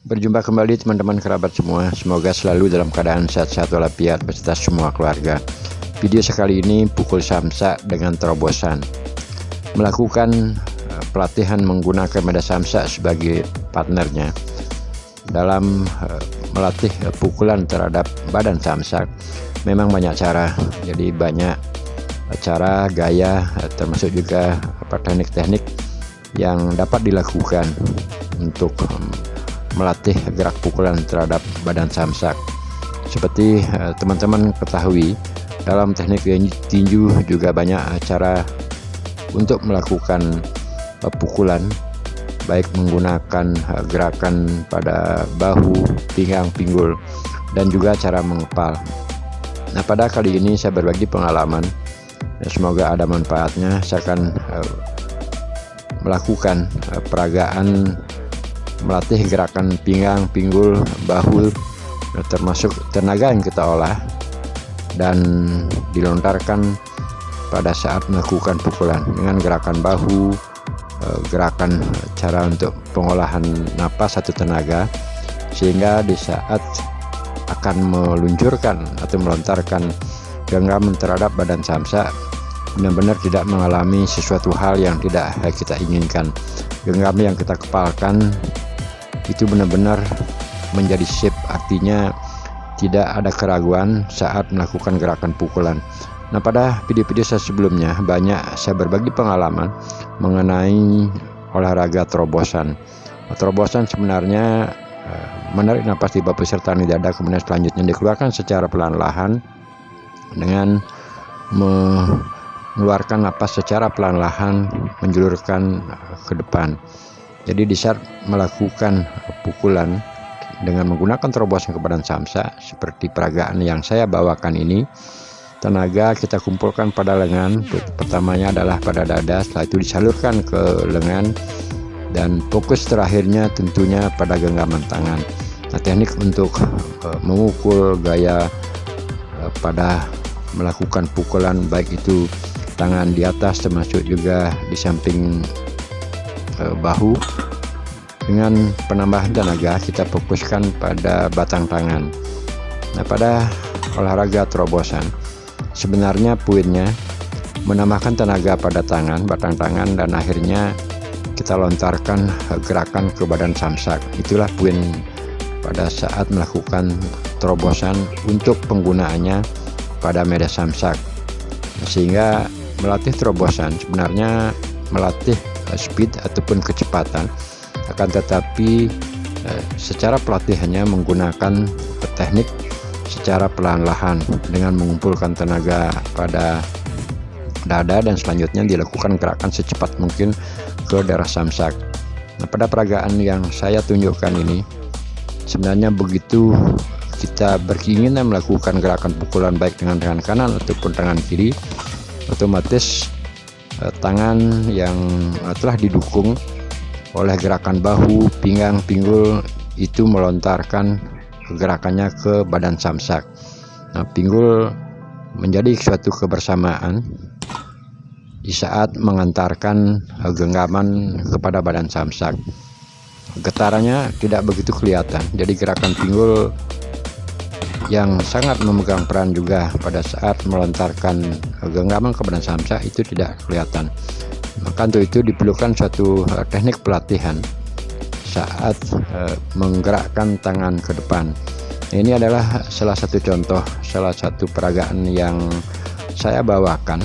Berjumpa kembali teman-teman kerabat semua. Semoga selalu dalam keadaan sehat-sehat walafiat beserta semua keluarga. Video sekali ini pukul samsa dengan terobosan. Melakukan pelatihan menggunakan media samsa sebagai partnernya dalam melatih pukulan terhadap badan samsak. Memang banyak cara, jadi banyak cara, gaya, termasuk juga teknik-teknik yang dapat dilakukan untuk melatih gerak pukulan terhadap badan samsak. Seperti teman-teman ketahui, dalam teknik tinju juga banyak cara untuk melakukan pukulan, baik menggunakan gerakan pada bahu, pinggang, pinggul, dan juga cara mengepal. Nah, pada kali ini saya berbagi pengalaman, semoga ada manfaatnya. Saya akan melakukan peragaan melatih gerakan pinggang, pinggul, bahu, termasuk tenaga yang kita olah dan dilontarkan pada saat melakukan pukulan dengan gerakan bahu, gerakan cara untuk pengolahan napas atau tenaga, sehingga di saat akan meluncurkan atau melontarkan genggaman terhadap badan samsak benar-benar tidak mengalami sesuatu hal yang tidak kita inginkan. Genggaman yang kita kepalkan itu benar-benar menjadi shape, artinya tidak ada keraguan saat melakukan gerakan pukulan. Nah, pada video-video saya sebelumnya banyak saya berbagi pengalaman mengenai olahraga terobosan. Terobosan sebenarnya menarik napas di bawah peserta di dada, kemudian selanjutnya dikeluarkan secara pelan-lahan dengan mengeluarkan napas secara pelan-lahan, menjulurkan ke depan. Jadi di saat melakukan pukulan dengan menggunakan terobosan ke badan samsak seperti peragaan yang saya bawakan ini, tenaga kita kumpulkan pada lengan. Pertamanya adalah pada dada, setelah itu disalurkan ke lengan, dan fokus terakhirnya tentunya pada genggaman tangan. Nah, teknik untuk memukul, gaya pada melakukan pukulan, baik itu tangan di atas termasuk juga di samping bahu, dengan penambahan tenaga kita fokuskan pada batang tangan. Nah, pada olahraga terobosan sebenarnya poinnya menambahkan tenaga pada tangan, batang tangan, dan akhirnya kita lontarkan gerakan ke badan samsak. Itulah poin pada saat melakukan terobosan untuk penggunaannya pada media samsak. Sehingga melatih terobosan sebenarnya melatih speed ataupun kecepatan, akan tetapi secara pelatihannya menggunakan teknik secara pelan-lahan dengan mengumpulkan tenaga pada dada dan selanjutnya dilakukan gerakan secepat mungkin ke daerah samsak. Nah, pada peragaan yang saya tunjukkan ini sebenarnya begitu kita berkeinginan melakukan gerakan pukulan baik dengan tangan kanan ataupun tangan kiri, otomatis tangan yang telah didukung oleh gerakan bahu, pinggang, pinggul itu melontarkan gerakannya ke badan samsak. Nah, pinggul menjadi suatu kebersamaan di saat mengantarkan genggaman kepada badan samsak. Getarannya tidak begitu kelihatan, jadi gerakan pinggul yang sangat memegang peran juga pada saat melontarkan genggaman ke badan samsak itu tidak kelihatan. Maka untuk itu diperlukan suatu teknik pelatihan saat menggerakkan tangan ke depan. Ini adalah salah satu contoh, salah satu peragaan yang saya bawakan.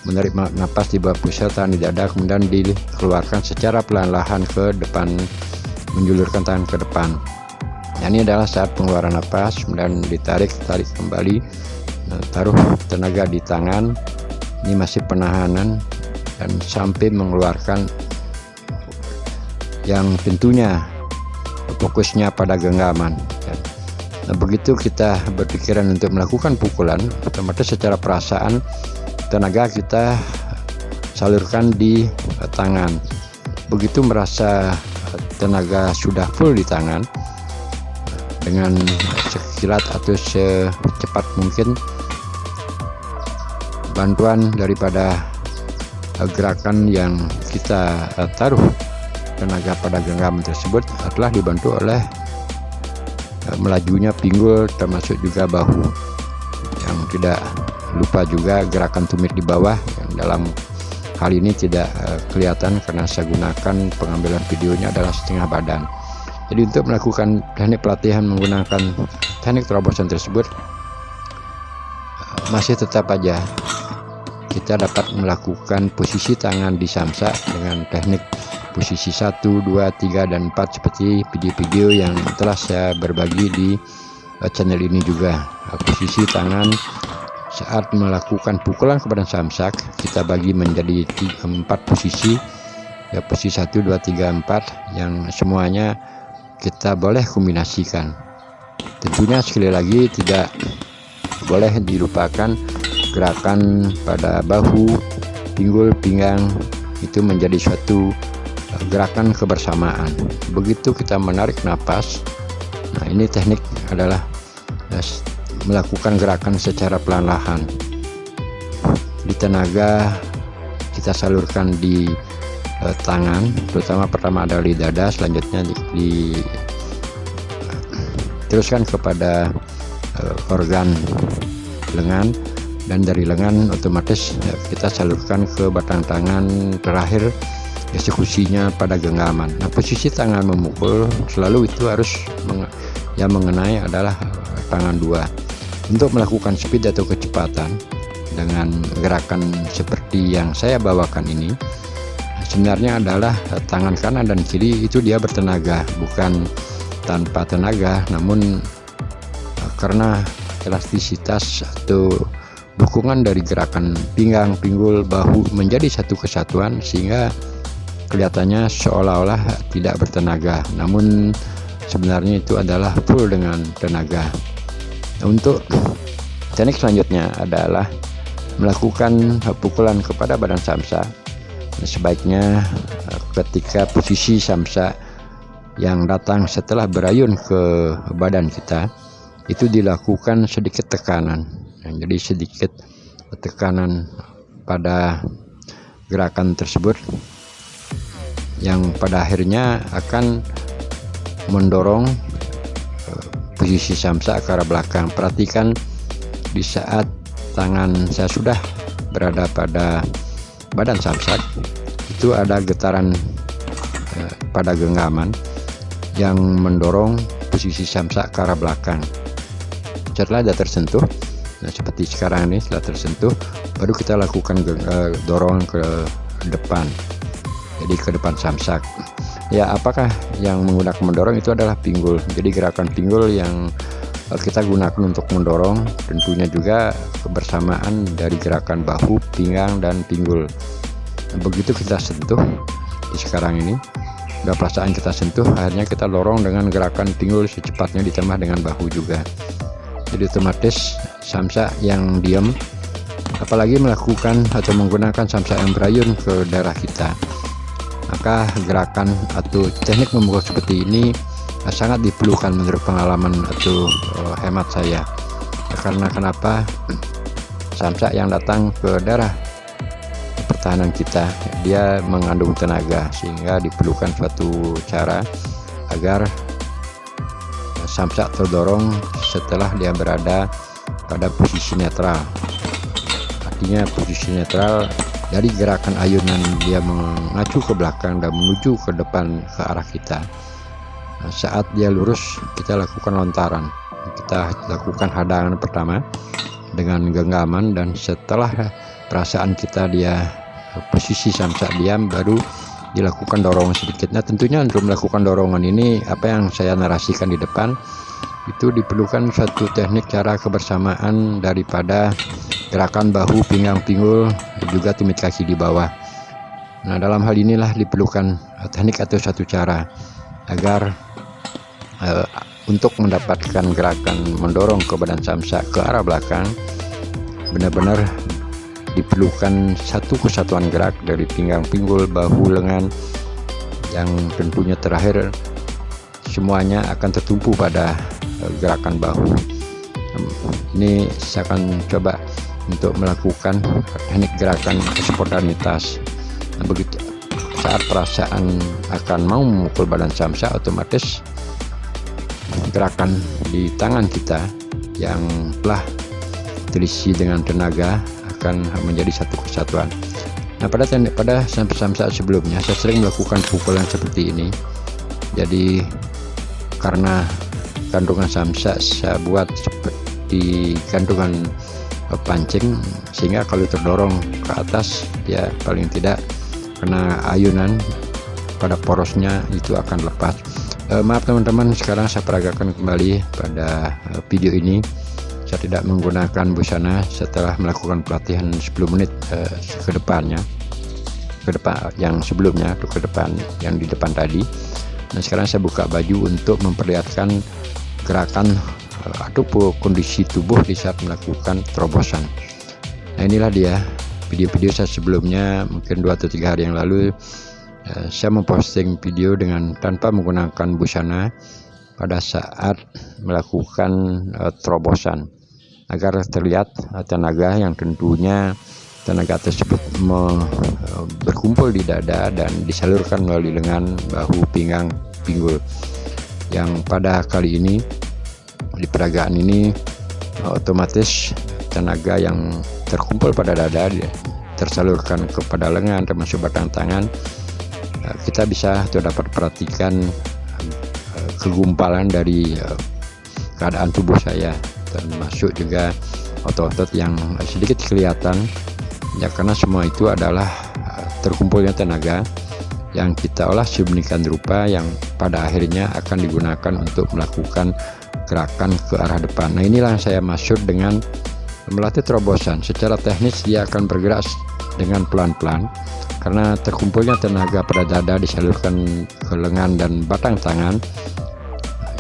Menarik napas di bawah pusat, tahan di dada, kemudian dikeluarkan secara pelan-lahan ke depan, menjulurkan tangan ke depan. Nah, ini adalah saat pengeluaran napas, kemudian tarik kembali, taruh tenaga di tangan. Ini masih penahanan dan sampai mengeluarkan, yang tentunya fokusnya pada genggaman. Nah, begitu kita berpikiran untuk melakukan pukulan, otomatis secara perasaan tenaga kita salurkan di tangan. Begitu merasa tenaga sudah full di tangan, dengan sekilat atau secepat mungkin bantuan daripada gerakan yang kita taruh tenaga pada genggaman tersebut adalah dibantu oleh melajunya pinggul termasuk juga bahu. Yang tidak lupa juga gerakan tumit di bawah yang dalam hal ini tidak kelihatan karena saya gunakan pengambilan videonya adalah setengah badan. Jadi untuk melakukan teknik pelatihan menggunakan teknik terobosan tersebut masih tetap aja kita dapat melakukan posisi tangan di samsa dengan teknik posisi 1, 2, 3, dan 4 seperti video-video yang telah saya berbagi di channel ini juga. Posisi tangan saat melakukan pukulan ke badan samsak kita bagi menjadi 4 posisi, ya, posisi 1, 2, 3, 4 yang semuanya kita boleh kombinasikan. Tentunya sekali lagi tidak boleh dilupakan gerakan pada bahu, pinggul, pinggang itu menjadi suatu gerakan kebersamaan. Begitu kita menarik napas, nah ini teknik adalah melakukan gerakan secara perlahan. Di tenaga kita salurkan di tangan, terutama pertama adalah di dada, selanjutnya teruskan kepada organ lengan, dan dari lengan otomatis kita salurkan ke batang tangan, terakhir eksekusinya pada genggaman. Nah, posisi tangan memukul selalu itu harus yang mengenai adalah tangan dua. Untuk melakukan speed atau kecepatan dengan gerakan seperti yang saya bawakan ini, sebenarnya adalah tangan kanan dan kiri itu dia bertenaga, bukan tanpa tenaga, namun karena elastisitas atau dukungan dari gerakan pinggang, pinggul, bahu menjadi satu kesatuan sehingga kelihatannya seolah-olah tidak bertenaga, namun sebenarnya itu adalah full dengan tenaga. Untuk teknik selanjutnya adalah melakukan pukulan kepada badan samsa. Sebaiknya ketika posisi samsa yang datang setelah berayun ke badan kita itu dilakukan sedikit tekanan, jadi sedikit tekanan pada gerakan tersebut yang pada akhirnya akan mendorong posisi samsa ke arah belakang. Perhatikan di saat tangan saya sudah berada pada badan samsak, itu ada getaran pada genggaman yang mendorong posisi samsak ke arah belakang. Setelah sudah tersentuh, nah seperti sekarang ini, setelah tersentuh baru kita lakukan dorong ke depan, jadi ke depan samsak. Ya, apakah yang menggunakan mendorong itu adalah pinggul. Jadi gerakan pinggul yang kita gunakan untuk mendorong tentunya juga kebersamaan dari gerakan bahu, pinggang, dan pinggul. Nah, begitu kita sentuh di sekarang ini, udah perasaan kita sentuh, akhirnya kita dorong dengan gerakan pinggul secepatnya ditambah dengan bahu juga. Jadi otomatis samsa yang diam, apalagi melakukan atau menggunakan samsa yang berayun ke darah kita, maka gerakan atau teknik memukul seperti ini sangat diperlukan menurut pengalaman atau hemat saya. Karena kenapa? Samsa yang datang ke darah pertahanan kita, dia mengandung tenaga, sehingga diperlukan suatu cara agar samsa terdorong setelah dia berada pada posisi netral. Artinya posisi netral dari gerakan ayunan dia mengacu ke belakang dan menuju ke depan ke arah kita. Nah, saat dia lurus kita lakukan lontaran, kita lakukan hadangan pertama dengan genggaman, dan setelah perasaan kita dia posisi samsa diam baru dilakukan dorongan sedikit. Nah, tentunya untuk melakukan dorongan ini, apa yang saya narasikan di depan itu diperlukan suatu teknik cara kebersamaan daripada gerakan bahu, pinggang, pinggul, juga tumit kaki di bawah. Nah, dalam hal inilah diperlukan teknik atau satu cara agar untuk mendapatkan gerakan mendorong ke badan samsa ke arah belakang, benar-benar diperlukan satu kesatuan gerak dari pinggang, pinggul, bahu, lengan, yang tentunya terakhir semuanya akan tertumpu pada gerakan bahu. Ini saya akan coba untuk melakukan teknik gerakan spontanitas. Nah, begitu saat perasaan akan mau memukul badan samsa, otomatis gerakan di tangan kita yang telah terisi dengan tenaga akan menjadi satu kesatuan. Nah, pada samsa sebelumnya saya sering melakukan pukulan seperti ini. Jadi karena kandungan samsa saya buat seperti kandungan pancing, sehingga kalau terdorong ke atas dia paling tidak kena ayunan pada porosnya itu akan lepas. Maaf teman-teman, sekarang saya peragakan kembali pada video ini. Saya tidak menggunakan busana setelah melakukan pelatihan 10 menit ke depan yang sebelumnya, atau ke depan yang di depan tadi. Nah, sekarang saya buka baju untuk memperlihatkan gerakan atau kondisi tubuh di saat melakukan terobosan. Nah, inilah dia video-video saya sebelumnya, mungkin 2 atau 3 hari yang lalu. Saya memposting video dengan tanpa menggunakan busana pada saat melakukan terobosan, agar terlihat tenaga yang tentunya tenaga tersebut berkumpul di dada dan disalurkan melalui lengan, bahu, pinggang, pinggul. Yang pada kali ini di peragaan ini otomatis tenaga yang terkumpul pada dada tersalurkan kepada lengan termasuk batang tangan. Kita bisa atau dapat perhatikan kegumpalan dari keadaan tubuh saya, termasuk juga otot-otot yang sedikit kelihatan ya, karena semua itu adalah terkumpulnya tenaga yang kita olah sedemikian rupa yang pada akhirnya akan digunakan untuk melakukan gerakan ke arah depan. Nah, inilah yang saya maksud dengan melatih terobosan. Secara teknis dia akan bergerak dengan pelan-pelan karena terkumpulnya tenaga pada dada disalurkan ke lengan dan batang tangan.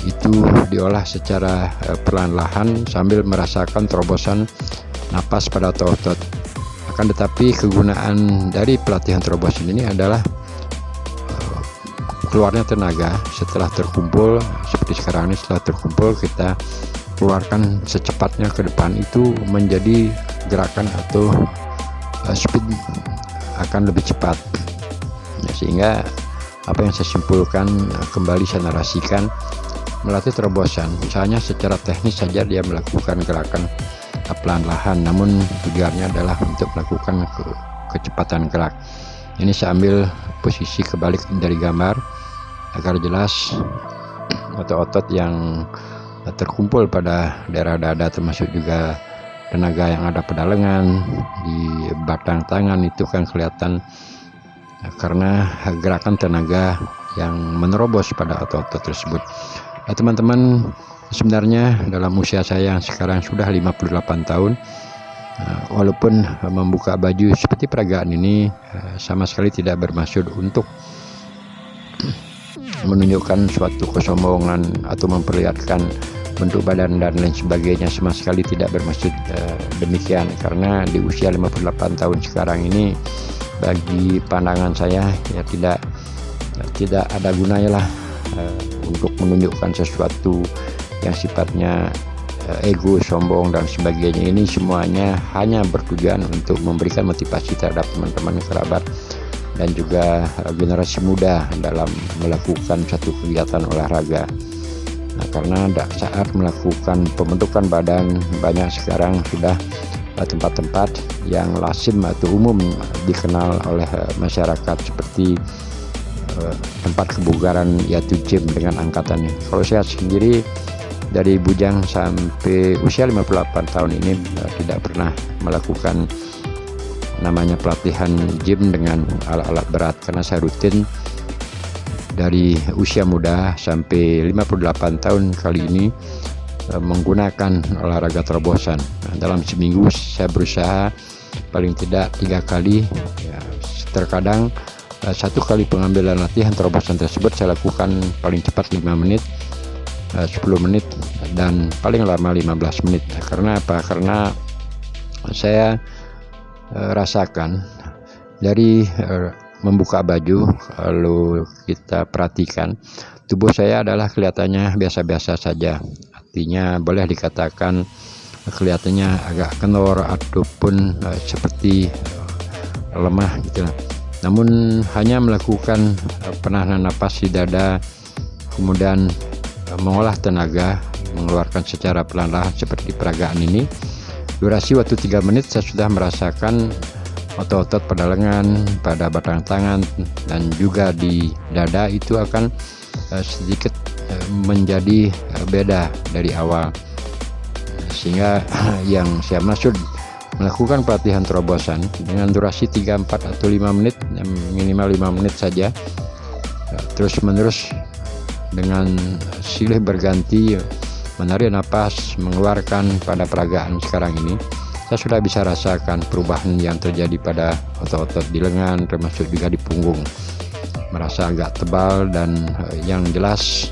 Itu diolah secara perlahan-lahan sambil merasakan terobosan napas pada otot-otot. Akan tetapi kegunaan dari pelatihan terobosan ini adalah keluarnya tenaga setelah terkumpul. Seperti sekarang ini, setelah terkumpul kita keluarkan secepatnya ke depan. Itu menjadi gerakan atau speed akan lebih cepat ya, sehingga apa yang saya simpulkan kembali saya narasikan, melatih terobosan misalnya secara teknis saja dia melakukan gerakan pelan-lahan, namun tujuannya adalah untuk melakukan kecepatan gerak. Ini saya ambil posisi kebalik dari gambar agar jelas otot-otot yang terkumpul pada daerah dada, termasuk juga tenaga yang ada pada lengan, di batang tangan itu kan kelihatan karena gerakan tenaga yang menerobos pada otot-otot tersebut. Nah, teman-teman, sebenarnya dalam usia saya yang sekarang sudah 58 tahun, walaupun membuka baju seperti peragaan ini sama sekali tidak bermaksud untuk menunjukkan suatu kesombongan atau memperlihatkan bentuk badan dan lain sebagainya, sama sekali tidak bermaksud demikian. Karena di usia 58 tahun sekarang ini, bagi pandangan saya ya tidak ada gunanya lah untuk menunjukkan sesuatu yang sifatnya ego, sombong dan sebagainya. Ini semuanya hanya bertujuan untuk memberikan motivasi terhadap teman-teman kerabat dan juga generasi muda dalam melakukan satu kegiatan olahraga. Nah, karena saat melakukan pembentukan badan, banyak sekarang sudah tempat-tempat yang lazim atau umum dikenal oleh masyarakat seperti tempat kebugaran, yaitu gym dengan angkatannya. Kalau saya sendiri dari bujang sampai usia 58 tahun ini tidak pernah melakukan namanya pelatihan gym dengan alat-alat berat, karena saya rutin dari usia muda sampai 58 tahun kali ini menggunakan olahraga terobosan. Nah, dalam seminggu saya berusaha paling tidak 3 kali ya, terkadang 1 kali pengambilan latihan terobosan tersebut saya lakukan paling cepat 5 menit, 10 menit dan paling lama 15 menit. Karena apa? Karena saya rasakan dari membuka baju, kalau kita perhatikan tubuh saya adalah kelihatannya biasa-biasa saja, artinya boleh dikatakan kelihatannya agak kendor ataupun seperti lemah gitu lah. Namun hanya melakukan penahanan napas di dada, kemudian mengolah tenaga, mengeluarkan secara perlahan-lahan seperti peragaan ini, durasi waktu 3 menit saya sudah merasakan otot-otot pada lengan, pada batang tangan, dan juga di dada itu akan sedikit menjadi beda dari awal. Sehingga yang saya maksud melakukan pelatihan terobosan dengan durasi 3, 4 atau 5 menit, minimal 5 menit saja, terus menerus dengan silih berganti menarik napas, mengeluarkan pada peragaan sekarang ini, saya sudah bisa rasakan perubahan yang terjadi pada otot-otot di lengan, termasuk juga di punggung, merasa agak tebal. Dan yang jelas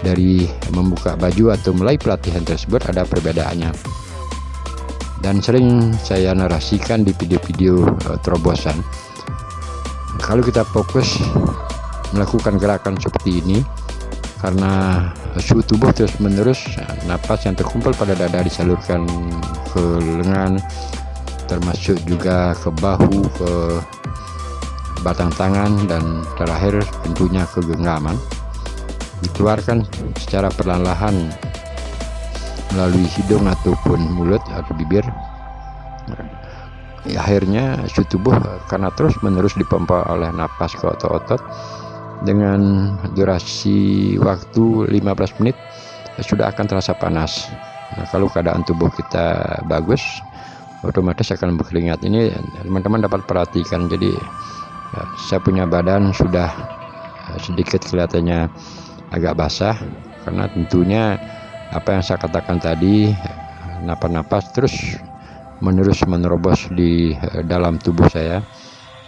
dari membuka baju atau mulai pelatihan tersebut ada perbedaannya, dan sering saya narasikan di video-video terobosan. Kalau kita fokus melakukan gerakan seperti ini, karena suhu tubuh terus menerus, napas yang terkumpul pada dada disalurkan ke lengan, termasuk juga ke bahu, ke batang tangan, dan terakhir tentunya ke genggaman, dikeluarkan secara perlahan-lahan melalui hidung ataupun mulut atau bibir. Akhirnya suhu tubuh karena terus menerus dipompa oleh napas ke otot-otot, dengan durasi waktu 15 menit sudah akan terasa panas. Nah, kalau keadaan tubuh kita bagus, otomatis akan berkeringat. Ini teman-teman dapat perhatikan. Jadi saya punya badan sudah sedikit kelihatannya agak basah, karena tentunya apa yang saya katakan tadi, napas terus menerobos di dalam tubuh saya.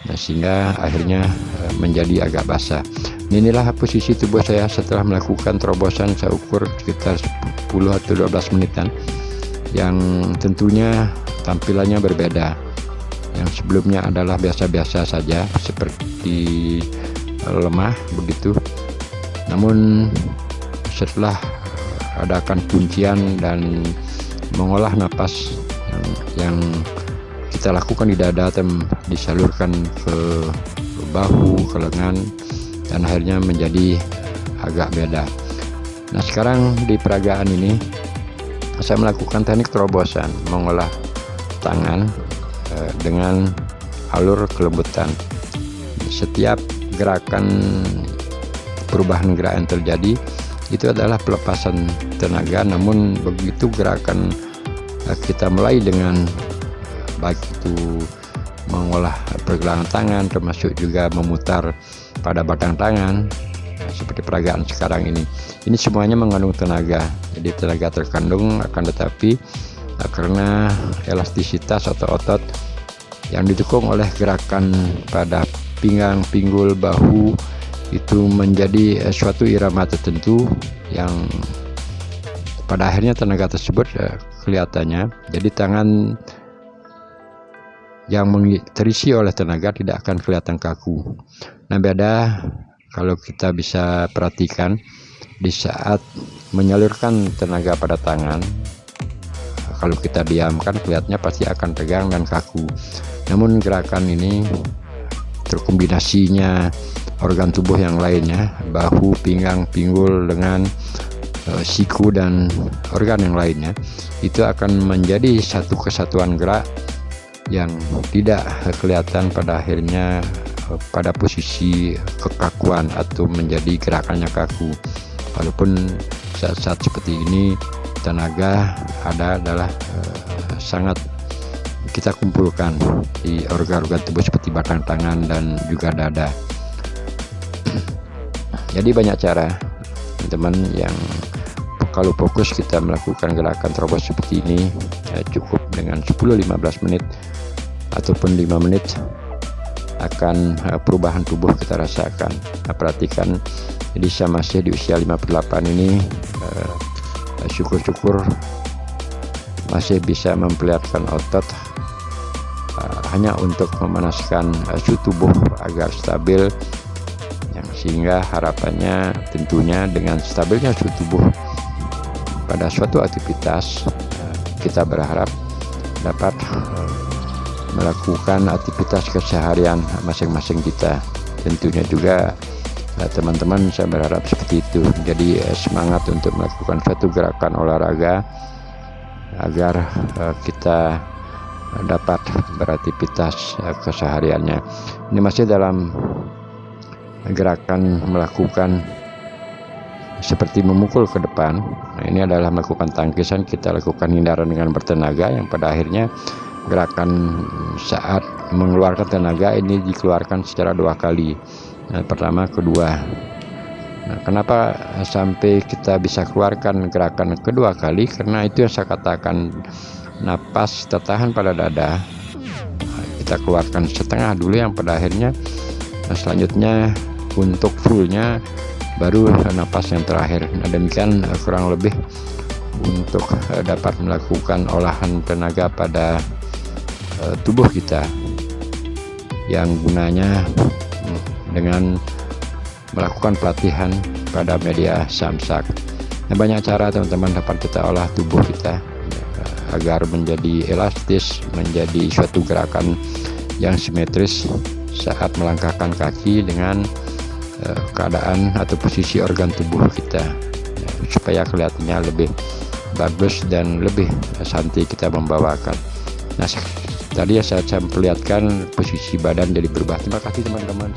Nah, sehingga akhirnya menjadi agak basah. Inilah posisi tubuh saya setelah melakukan terobosan. Saya ukur sekitar 10 atau 12 menitan, yang tentunya tampilannya berbeda. Yang sebelumnya adalah biasa-biasa saja, seperti lemah begitu. Namun setelah adakan kuncian dan mengolah napas yang kita lakukan di dada, disalurkan ke bahu, ke lengan, dan akhirnya menjadi agak beda. Nah, sekarang di peragaan ini saya melakukan teknik terobosan, mengolah tangan dengan alur kelembutan. Setiap gerakan, perubahan gerakan terjadi itu adalah pelepasan tenaga. Namun begitu gerakan kita mulai dengan baik itu mengolah pergelangan tangan, termasuk juga memutar pada batang tangan, seperti peragaan sekarang ini semuanya mengandung tenaga. Jadi tenaga terkandung, akan tetapi karena elastisitas otot-otot yang didukung oleh gerakan pada pinggang, pinggul, bahu, itu menjadi suatu irama tertentu yang pada akhirnya tenaga tersebut kelihatannya. Jadi tangan yang terisi oleh tenaga tidak akan kelihatan kaku. Nah, beda kalau kita bisa perhatikan di saat menyalurkan tenaga pada tangan, kalau kita diamkan kelihatannya pasti akan tegang dan kaku. Namun gerakan ini terkombinasinya organ tubuh yang lainnya, bahu, pinggang, pinggul, lengan, siku, dan organ yang lainnya, itu akan menjadi satu kesatuan gerak yang tidak kelihatan pada akhirnya pada posisi kekakuan atau menjadi gerakannya kaku. Walaupun saat-saat seperti ini tenaga adalah sangat kita kumpulkan di organ-organ tubuh seperti batang tangan dan juga dada. Jadi banyak cara teman-teman yang kalau fokus kita melakukan gerakan terobos seperti ini, cukup dengan 10-15 menit ataupun 5 menit akan perubahan tubuh kita rasakan. Nah, perhatikan, jadi saya masih di usia 58 ini, syukur-syukur masih bisa memperlihatkan otot hanya untuk memanaskan suhu tubuh agar stabil, yang sehingga harapannya tentunya dengan stabilnya suhu tubuh pada suatu aktivitas, kita berharap dapat melakukan aktivitas keseharian masing-masing kita. Tentunya juga teman-teman, saya berharap seperti itu. Jadi semangat untuk melakukan suatu gerakan olahraga agar kita dapat beraktivitas kesehariannya. Ini masih dalam gerakan melakukan seperti memukul ke depan. Nah, ini adalah melakukan tangkisan, kita lakukan hindaran dengan bertenaga, yang pada akhirnya gerakan saat mengeluarkan tenaga ini dikeluarkan secara 2 kali. Nah, pertama, kedua. Nah, kenapa sampai kita bisa keluarkan gerakan kedua kali? Karena itu yang saya katakan, napas tertahan pada dada, kita keluarkan setengah dulu, yang pada akhirnya selanjutnya untuk fullnya baru napas yang terakhir. Nah, demikian kurang lebih untuk dapat melakukan olahan tenaga pada tubuh kita, yang gunanya dengan melakukan pelatihan pada media samsak. Nah, banyak cara teman-teman dapat kita olah tubuh kita agar menjadi elastis, menjadi suatu gerakan yang simetris saat melangkahkan kaki dengan keadaan atau posisi organ tubuh kita, supaya kelihatannya lebih bagus dan lebih santai kita membawakan. Nah, tadi saya perlihatkan posisi badan jadi berubah. Terima kasih teman-teman.